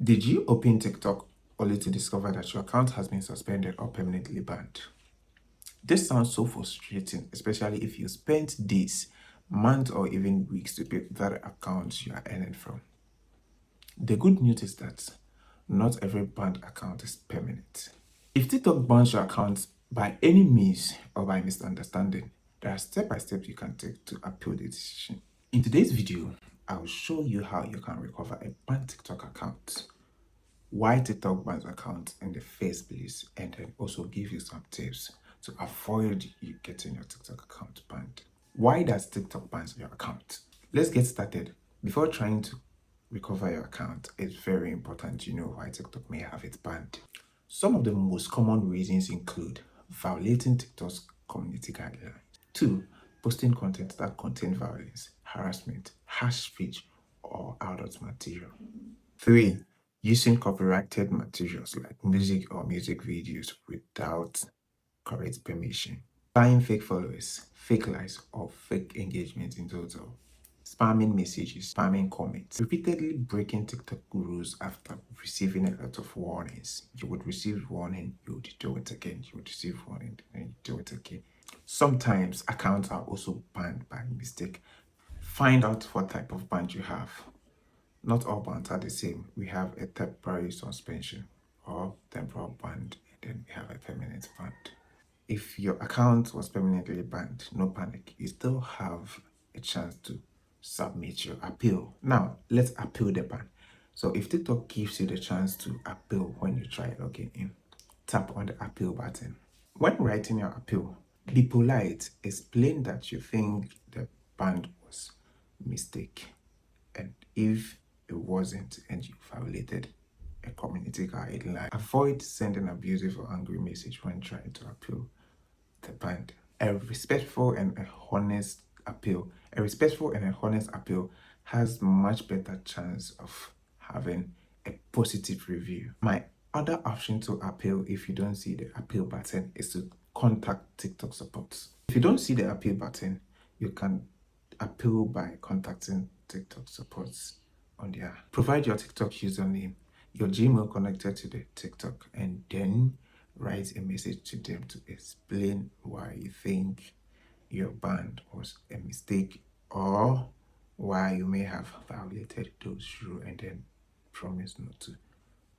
Did you open TikTok only to discover that your account has been suspended or permanently banned? This sounds so frustrating, especially if you spent days, months, or even weeks to build that account you are earning from. The good news is that not every banned account is permanent. If TikTok bans your account by any means or by misunderstanding, there are step-by-step you can take to appeal the decision. In today's video, I'll show you how you can recover a banned TikTok account, why TikTok bans accounts in the first place, and then also give you some tips to avoid you getting your TikTok account banned. Why does TikTok ban your account? Let's get started. Before trying to recover your account, it's very important you know why TikTok may have it banned. Some of the most common reasons include violating TikTok's community guidelines. 2. Posting content that contain violence, harassment, harsh speech, or adult material. 3. Using copyrighted materials like music or music videos without correct permission. Buying fake followers, fake likes, or fake engagement in total. Spamming messages, spamming comments. Repeatedly breaking TikTok rules after receiving a lot of warnings. You would receive warning, you would do it again. You would receive warning, and you do it again. Sometimes accounts are also banned by mistake. Find out what type of ban you have. Not all bans are the same. We have a temporary suspension or temporal ban, and then we have a permanent ban. If your account was permanently banned, no panic. You still have a chance to submit your appeal. Now, let's appeal the ban. So if TikTok gives you the chance to appeal when you try logging in, tap on the appeal button. When writing your appeal, be polite. Explain that you think the ban was a mistake. And if it wasn't and you violated a community guideline, avoid sending abusive or angry message when trying to appeal the ban. A respectful and a honest appeal. A respectful and a honest appeal has much better chance of having a positive review. My other option to appeal if you don't see the appeal button is to contact TikTok support. If you don't see the appeal button, you can appeal by contacting TikTok supports on their. Provide your TikTok username, your Gmail connected to the TikTok, and then write a message to them to explain why you think your ban was a mistake or why you may have violated those rules, and then promise not to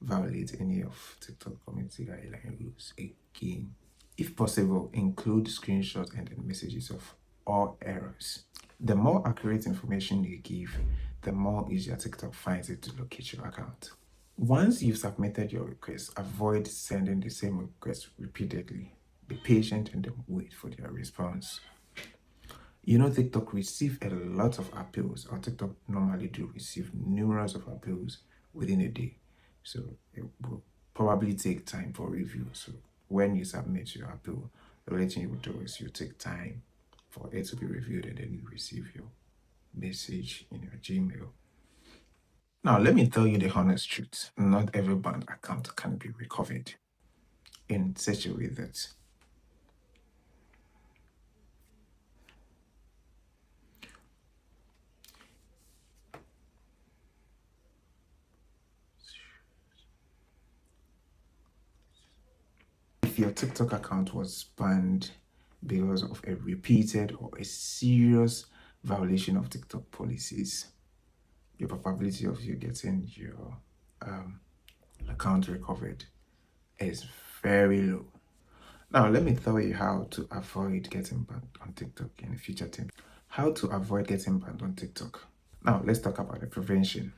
violate any of TikTok community guideline rules again. If possible, include screenshots and then messages of all errors. The more accurate information you give, the more easier TikTok finds it to locate your account. Once you've submitted your request, avoid sending the same request repeatedly. Be patient and then wait for their response. You know, TikTok receive a lot of appeals, or TikTok normally do receive numerous of appeals within a day. So it will probably take time for review. So when you submit your appeal, the only thing you will do is you take time for it to be reviewed, and then you receive your message in your Gmail. Now, let me tell you the honest truth. Not every banned account can be recovered in such a way that if your TikTok account was banned because of a repeated or a serious violation of TikTok policies, your probability of you getting your account recovered is very low. Now, let me tell you how to avoid getting banned on TikTok in the future. How to avoid getting banned on TikTok. Now, let's talk about the prevention.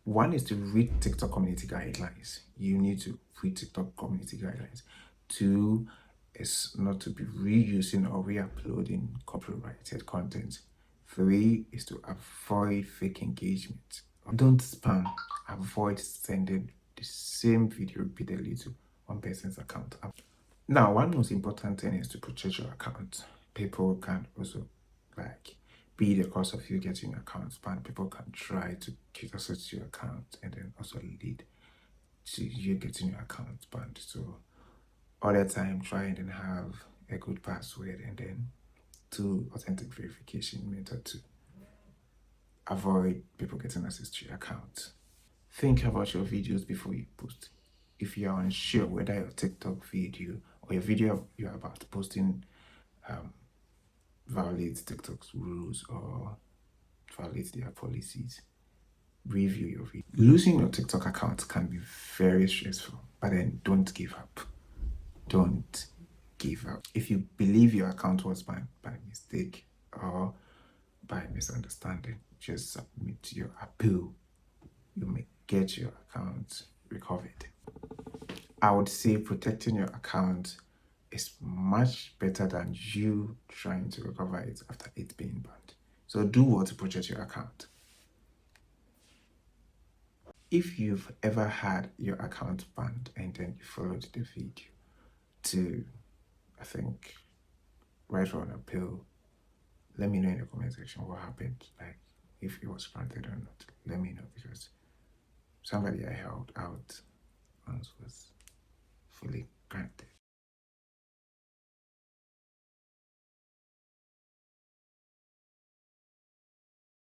One is to read TikTok community guidelines. You need to read TikTok community guidelines. 2 is not to be reusing or re-uploading copyrighted content. 3 is to avoid fake engagement. Don't spam. Avoid sending the same video repeatedly to one person's account. Now, one most important thing is to protect your account. People can also be the cause of you getting your account banned. People can try to get access to your account and then also lead to you getting your account banned. So all the time try and then have a good password and then 2 authentic verification method too. avoid people getting access to your account. Think about your videos before you post. If you are unsure whether your TikTok video or your video you're about posting violates TikTok's rules or violates their policies, review your video. Losing your TikTok account can be very stressful, but then don't give up. Don't give up. If you believe your account was banned by mistake or by misunderstanding, just submit your appeal. You may get your account recovered. I would say protecting your account is much better than you trying to recover it after it being banned. So do what to protect your account. If you've ever had your account banned and then you followed the video to, I think, write for an appeal, let me know in the comment section what happened, like if it was granted or not. Let me know, because somebody I held out once was fully granted.